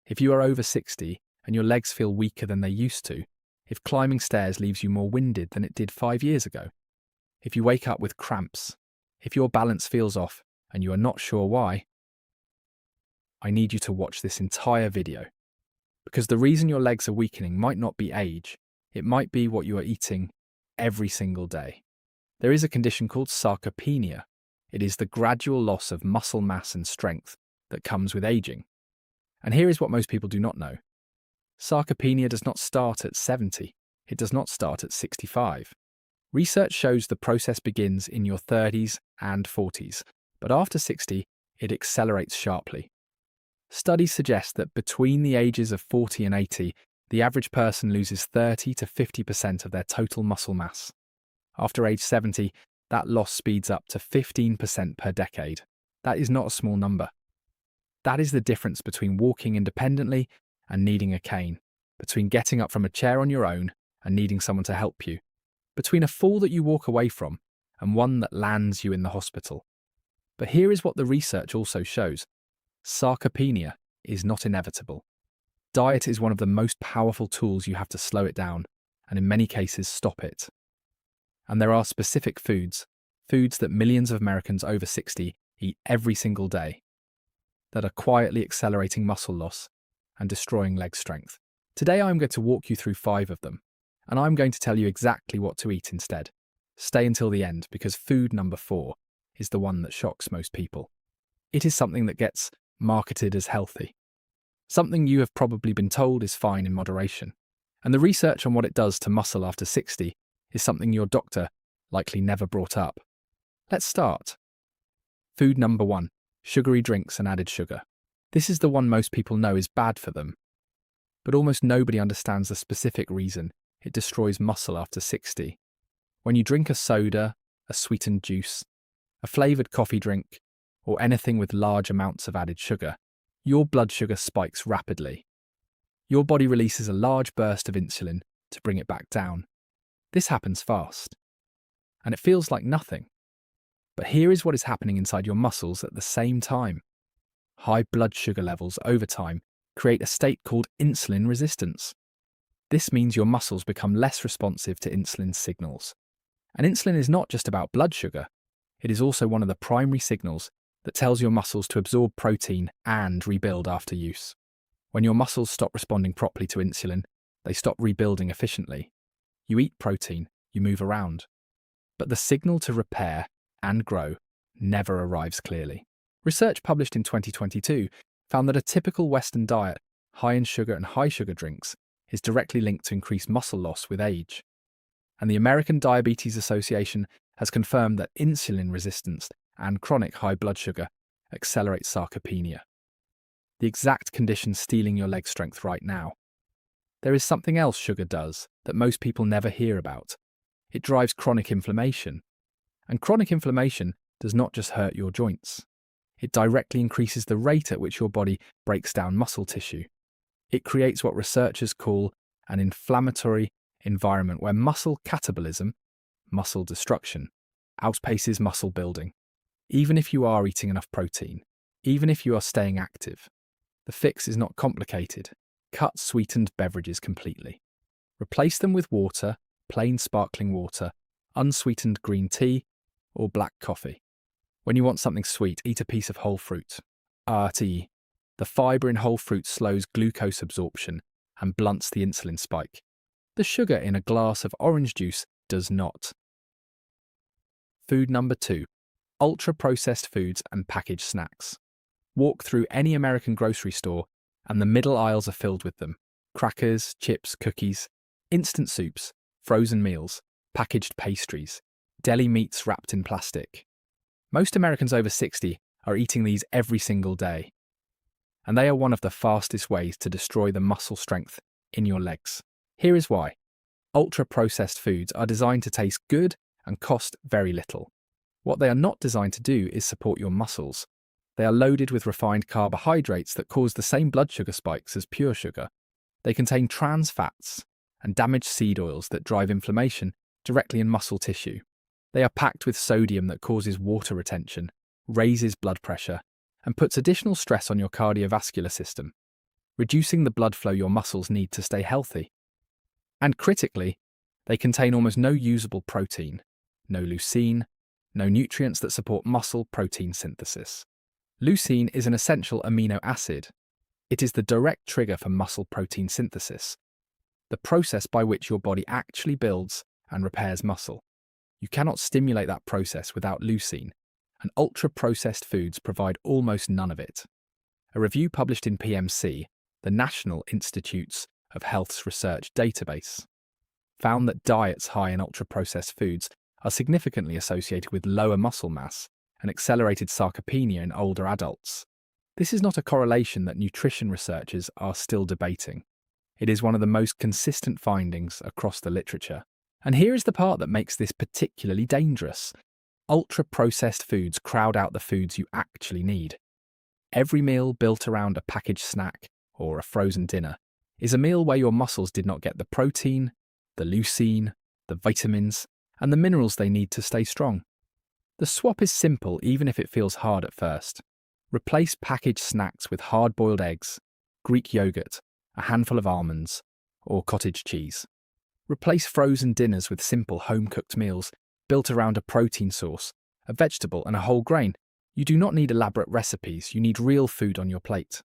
If you are over 60 and your legs feel weaker than they used to, if climbing stairs leaves you more winded than it did 5 years ago, if you wake up with cramps, if your balance feels off and you are not sure why, I need you to watch this entire video. Because the reason your legs are weakening might not be age, it might be what you are eating every single day. There is a condition called sarcopenia. It is the gradual loss of muscle mass and strength that comes with aging. And here is what most people do not know. Sarcopenia does not start at 70. It does not start at 65. Research shows the process begins in your 30s and 40s, but after 60, it accelerates sharply. Studies suggest that between the ages of 40 and 80, the average person loses 30 to 50% of their total muscle mass. After age 70, that loss speeds up to 15% per decade. That is not a small number. That is the difference between walking independently and needing a cane, between getting up from a chair on your own and needing someone to help you, between a fall that you walk away from and one that lands you in the hospital. But here is what the research also shows. Sarcopenia is not inevitable. Diet is one of the most powerful tools you have to slow it down, and in many cases stop it. And there are specific foods that millions of Americans over 60 eat every single day, that are quietly accelerating muscle loss and destroying leg strength. Today I'm going to walk you through 5 of them, and I'm going to tell you exactly what to eat instead. Stay until the end, because food number 4 is the one that shocks most people. It is something that gets marketed as healthy. Something you have probably been told is fine in moderation. And the research on what it does to muscle after 60 is something your doctor likely never brought up. Let's start. Food number 1, sugary drinks and added sugar. This is the one most people know is bad for them. But almost nobody understands the specific reason it destroys muscle after 60. When you drink a soda, a sweetened juice, a flavoured coffee drink, or anything with large amounts of added sugar, your blood sugar spikes rapidly. Your body releases a large burst of insulin to bring it back down. This happens fast, and it feels like nothing. But here is what is happening inside your muscles at the same time. High blood sugar levels over time create a state called insulin resistance. This means your muscles become less responsive to insulin signals. And insulin is not just about blood sugar. It is also one of the primary signals that tells your muscles to absorb protein and rebuild after use. When your muscles stop responding properly to insulin, they stop rebuilding efficiently. You eat protein, you move around. But the signal to repair and grow never arrives clearly. Research published in 2022 found that a typical Western diet, high in sugar and high sugar drinks, is directly linked to increased muscle loss with age. And the American Diabetes Association has confirmed that insulin resistance and chronic high blood sugar accelerates sarcopenia, the exact condition stealing your leg strength right now. There is something else sugar does that most people never hear about. It drives chronic inflammation. And chronic inflammation does not just hurt your joints. It directly increases the rate at which your body breaks down muscle tissue. It creates what researchers call an inflammatory environment where muscle catabolism, muscle destruction, outpaces muscle building. Even if you are eating enough protein, even if you are staying active, the fix is not complicated. Cut sweetened beverages completely. Replace them with water, plain sparkling water, unsweetened green tea, or black coffee. When you want something sweet, eat a piece of whole fruit. RTE. The fibre in whole fruit slows glucose absorption and blunts the insulin spike. The sugar in a glass of orange juice does not. Food number 2. Ultra-processed foods and packaged snacks. Walk through any American grocery store and the middle aisles are filled with them. Crackers, chips, cookies, instant soups, frozen meals, packaged pastries, deli meats wrapped in plastic. Most Americans over 60 are eating these every single day. And they are one of the fastest ways to destroy the muscle strength in your legs. Here is why. Ultra-processed foods are designed to taste good and cost very little. What they are not designed to do is support your muscles. They are loaded with refined carbohydrates that cause the same blood sugar spikes as pure sugar. They contain trans fats and damaged seed oils that drive inflammation directly in muscle tissue. They are packed with sodium that causes water retention, raises blood pressure, and puts additional stress on your cardiovascular system. reducing the blood flow your muscles need to stay healthy. And critically, they contain almost no usable protein, no leucine, no nutrients that support muscle protein synthesis. Leucine is an essential amino acid. It is the direct trigger for muscle protein synthesis, the process by which your body actually builds and repairs muscle. You cannot stimulate that process without leucine, and ultra-processed foods provide almost none of it. A review published in PMC, the National Institutes of Health's research database, found that diets high in ultra-processed foods are significantly associated with lower muscle mass and accelerated sarcopenia in older adults. This is not a correlation that nutrition researchers are still debating. It is one of the most consistent findings across the literature. And here is the part that makes this particularly dangerous. Ultra-processed foods crowd out the foods you actually need. Every meal built around a packaged snack or a frozen dinner is a meal where your muscles did not get the protein, the leucine, the vitamins, and the minerals they need to stay strong. The swap is simple even if it feels hard at first. Replace packaged snacks with hard-boiled eggs, Greek yogurt, a handful of almonds, or cottage cheese. Replace frozen dinners with simple home-cooked meals built around a protein source, a vegetable, and a whole grain. You do not need elaborate recipes, you need real food on your plate.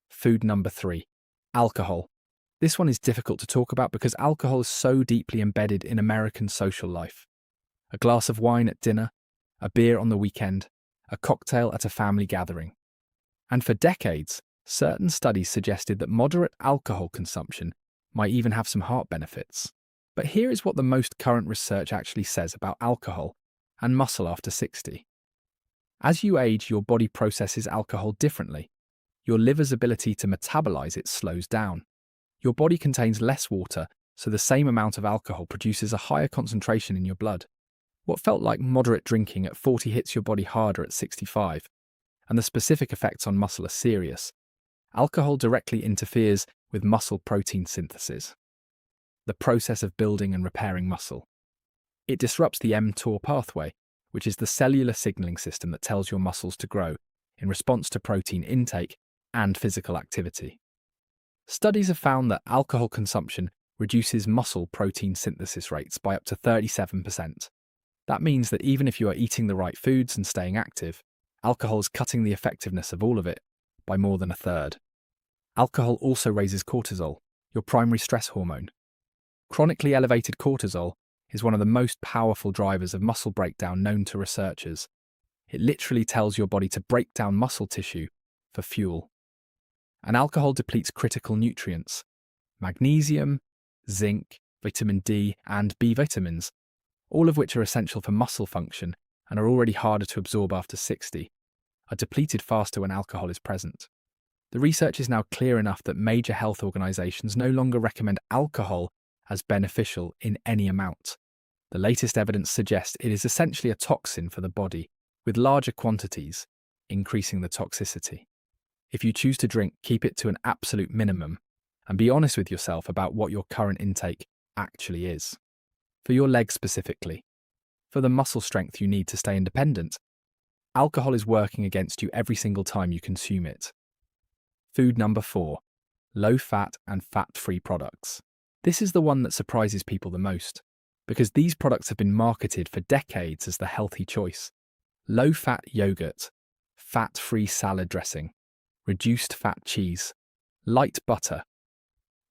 Food number 3. Alcohol. This one is difficult to talk about because alcohol is so deeply embedded in American social life. A glass of wine at dinner, a beer on the weekend, a cocktail at a family gathering. And for decades, certain studies suggested that moderate alcohol consumption might even have some heart benefits. But here is what the most current research actually says about alcohol and muscle after 60. As you age, your body processes alcohol differently. Your liver's ability to metabolize it slows down. Your body contains less water, so the same amount of alcohol produces a higher concentration in your blood. What felt like moderate drinking at 40 hits your body harder at 65, and the specific effects on muscle are serious. Alcohol directly interferes with muscle protein synthesis, the process of building and repairing muscle. It disrupts the mTOR pathway, which is the cellular signaling system that tells your muscles to grow in response to protein intake and physical activity. Studies have found that alcohol consumption reduces muscle protein synthesis rates by up to 37%. That means that even if you are eating the right foods and staying active, alcohol is cutting the effectiveness of all of it by more than a third. Alcohol also raises cortisol, your primary stress hormone. Chronically elevated cortisol is one of the most powerful drivers of muscle breakdown known to researchers. It literally tells your body to break down muscle tissue for fuel. And alcohol depletes critical nutrients: magnesium, zinc, vitamin D, and B vitamins, all of which are essential for muscle function and are already harder to absorb after 60, are depleted faster when alcohol is present. The research is now clear enough that major health organizations no longer recommend alcohol as beneficial in any amount. The latest evidence suggests it is essentially a toxin for the body, with larger quantities increasing the toxicity. If you choose to drink, keep it to an absolute minimum and be honest with yourself about what your current intake actually is. For your legs specifically, for the muscle strength you need to stay independent, alcohol is working against you every single time you consume it. Food number 4. Low-fat and fat-free products. This is the one that surprises people the most, because these products have been marketed for decades as the healthy choice. Low-fat yogurt, fat-free salad dressing, reduced fat cheese, light butter.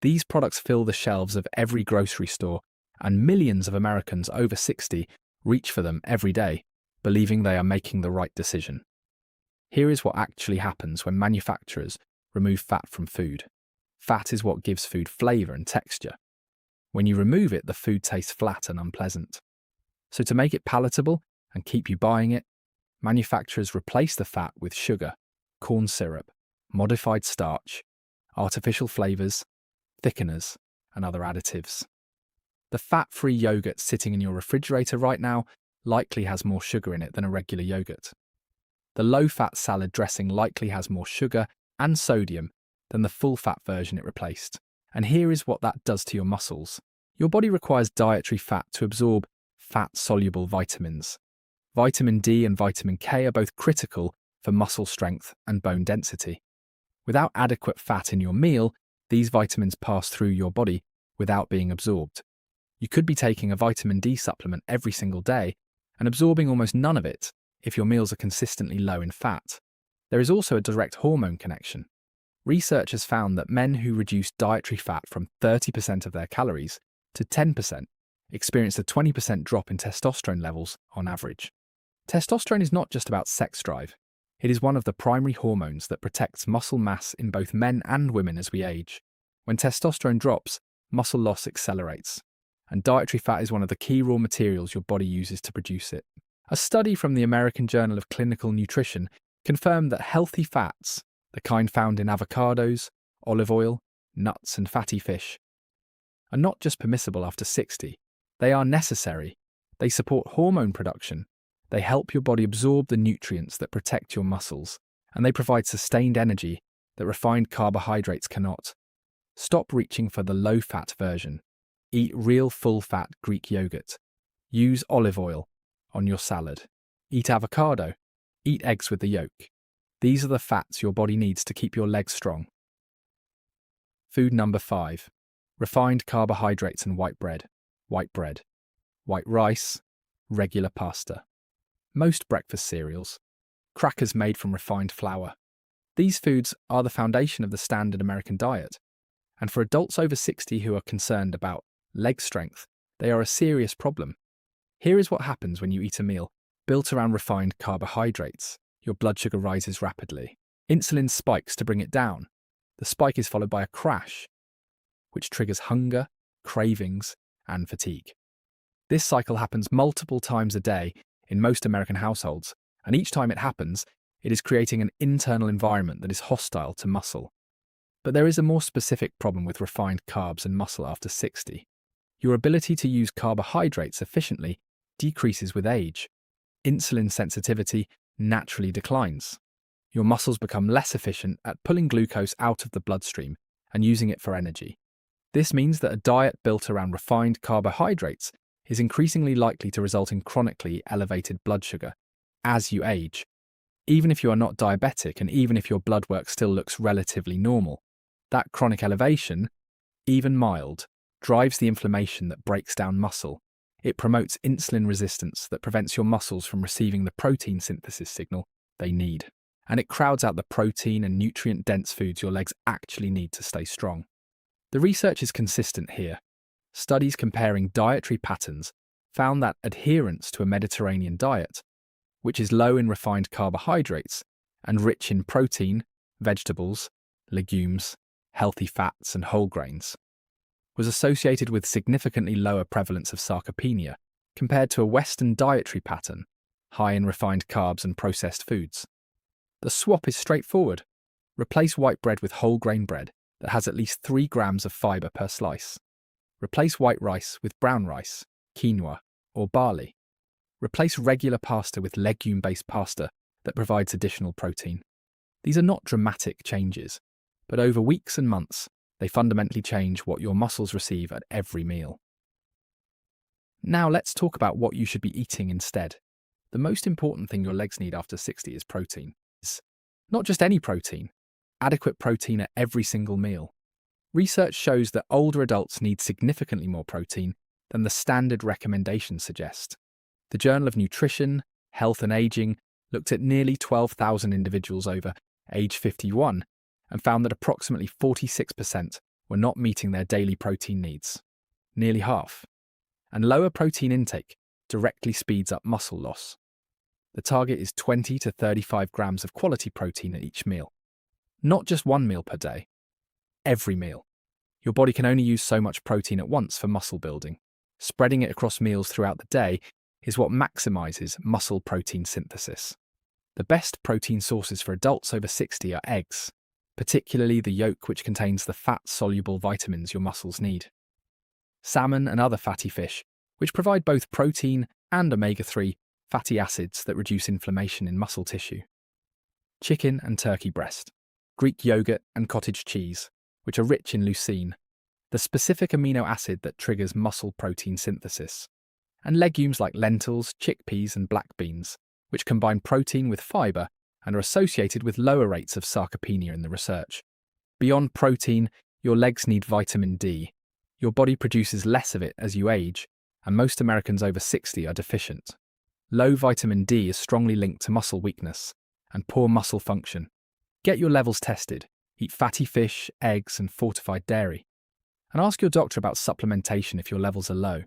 These products fill the shelves of every grocery store, and millions of Americans over 60 reach for them every day, believing they are making the right decision. Here is what actually happens when manufacturers remove fat from food. Fat is what gives food flavor and texture. When you remove it, the food tastes flat and unpleasant. So to make it palatable and keep you buying it, manufacturers replace the fat with sugar, corn syrup, modified starch, artificial flavors, thickeners, and other additives. The fat-free yogurt sitting in your refrigerator right now likely has more sugar in it than a regular yogurt. The low-fat salad dressing likely has more sugar and sodium than the full-fat version it replaced. And here is what that does to your muscles. Your body requires dietary fat to absorb fat-soluble vitamins. Vitamin D and vitamin K are both critical for muscle strength and bone density. Without adequate fat in your meal, these vitamins pass through your body without being absorbed. You could be taking a vitamin D supplement every single day and absorbing almost none of it if your meals are consistently low in fat. There is also a direct hormone connection. Research has found that men who reduced dietary fat from 30% of their calories to 10% experienced a 20% drop in testosterone levels on average. Testosterone is not just about sex drive. It is one of the primary hormones that protects muscle mass in both men and women as we age. When testosterone drops, muscle loss accelerates, and dietary fat is one of the key raw materials your body uses to produce it. A study from the American Journal of Clinical Nutrition confirmed that healthy fats, the kind found in avocados, olive oil, nuts, and fatty fish, are not just permissible after 60. They are necessary. They support hormone production. They help your body absorb the nutrients that protect your muscles, and they provide sustained energy that refined carbohydrates cannot. Stop reaching for the low-fat version. Eat real full-fat Greek yogurt. Use olive oil on your salad. Eat avocado. Eat eggs with the yolk. These are the fats your body needs to keep your legs strong. Food number 5. Refined carbohydrates and white bread. White bread. White rice. Regular pasta. Most breakfast cereals. Crackers made from refined flour. These foods are the foundation of the standard American diet. And for adults over 60 who are concerned about leg strength, they are a serious problem. Here is what happens when you eat a meal built around refined carbohydrates. Your blood sugar rises rapidly. Insulin spikes to bring it down. The spike is followed by a crash, which triggers hunger, cravings, and fatigue. This cycle happens multiple times a day in most American households, and each time it happens, it is creating an internal environment that is hostile to muscle. But there is a more specific problem with refined carbs and muscle after 60. Your ability to use carbohydrates efficiently decreases with age. Insulin sensitivity naturally declines. Your muscles become less efficient at pulling glucose out of the bloodstream and using it for energy. This means that a diet built around refined carbohydrates is increasingly likely to result in chronically elevated blood sugar as you age. Even if you are not diabetic and even if your blood work still looks relatively normal, that chronic elevation, even mild, drives the inflammation that breaks down muscle. It promotes insulin resistance that prevents your muscles from receiving the protein synthesis signal they need. And it crowds out the protein and nutrient-dense foods your legs actually need to stay strong. The research is consistent here. Studies comparing dietary patterns found that adherence to a Mediterranean diet, which is low in refined carbohydrates and rich in protein, vegetables, legumes, healthy fats, and whole grains, was associated with significantly lower prevalence of sarcopenia compared to a Western dietary pattern, high in refined carbs and processed foods. The swap is straightforward. Replace white bread with whole grain bread that has at least 3 grams of fiber per slice. Replace white rice with brown rice, quinoa, or barley. Replace regular pasta with legume-based pasta that provides additional protein. These are not dramatic changes, but over weeks and months, they fundamentally change what your muscles receive at every meal. Now let's talk about what you should be eating instead. The most important thing your legs need after 60 is protein. Not just any protein, adequate protein at every single meal. Research shows that older adults need significantly more protein than the standard recommendations suggest. The Journal of Nutrition, Health and Aging looked at nearly 12,000 individuals over age 51 and found that approximately 46% were not meeting their daily protein needs, nearly half. And lower protein intake directly speeds up muscle loss. The target is 20 to 35 grams of quality protein at each meal. Not just one meal per day. Every meal. Your body can only use so much protein at once for muscle building. Spreading it across meals throughout the day is what maximizes muscle protein synthesis. The best protein sources for adults over 60 are eggs, particularly the yolk, which contains the fat-soluble vitamins your muscles need. Salmon and other fatty fish, which provide both protein and omega-3 fatty acids that reduce inflammation in muscle tissue. Chicken and turkey breast. Greek yogurt and cottage cheese, which are rich in leucine, the specific amino acid that triggers muscle protein synthesis. And legumes like lentils, chickpeas, and black beans, which combine protein with fiber and are associated with lower rates of sarcopenia in the research. Beyond protein, your legs need vitamin D. Your body produces less of it as you age, and most Americans over 60 are deficient. Low vitamin D is strongly linked to muscle weakness and poor muscle function. Get your levels tested. Eat fatty fish, eggs, and fortified dairy. And ask your doctor about supplementation if your levels are low.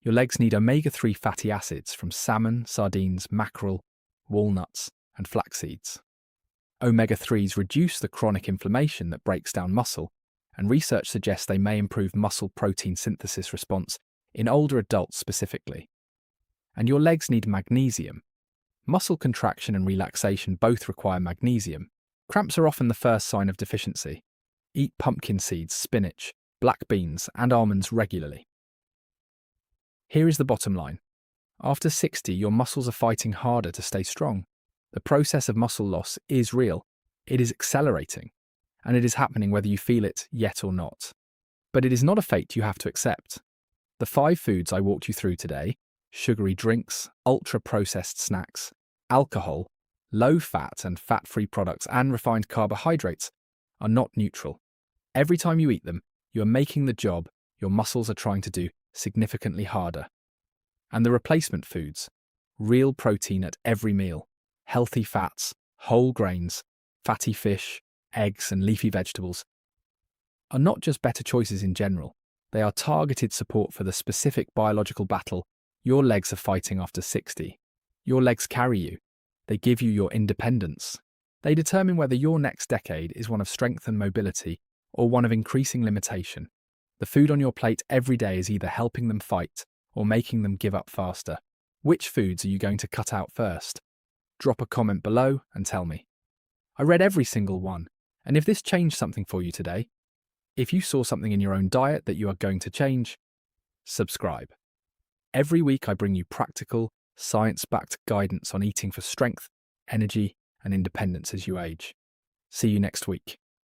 Your legs need omega-3 fatty acids from salmon, sardines, mackerel, walnuts, and flax seeds. Omega-3s reduce the chronic inflammation that breaks down muscle, and research suggests they may improve muscle protein synthesis response in older adults specifically. And your legs need magnesium. Muscle contraction and relaxation both require magnesium. Cramps are often the first sign of deficiency. Eat pumpkin seeds, spinach, black beans, and almonds regularly. Here is the bottom line. After 60, your muscles are fighting harder to stay strong. The process of muscle loss is real. It is accelerating, and it is happening whether you feel it yet or not. But it is not a fate you have to accept. The 5 foods I walked you through today, sugary drinks, ultra-processed snacks, alcohol, low-fat and fat-free products, and refined carbohydrates, are not neutral. Every time you eat them, you are making the job your muscles are trying to do significantly harder. And the replacement foods, real protein at every meal, healthy fats, whole grains, fatty fish, eggs, and leafy vegetables, are not just better choices in general. They are targeted support for the specific biological battle your legs are fighting after 60. Your legs carry you. They give you your independence. They determine whether your next decade is one of strength and mobility or one of increasing limitation. The food on your plate every day is either helping them fight or making them give up faster. Which foods are you going to cut out first? Drop a comment below and tell me. I read every single one, and if this changed something for you today, if you saw something in your own diet that you are going to change, subscribe. Every week I bring you practical, science-backed guidance on eating for strength, energy, and independence as you age. See you next week.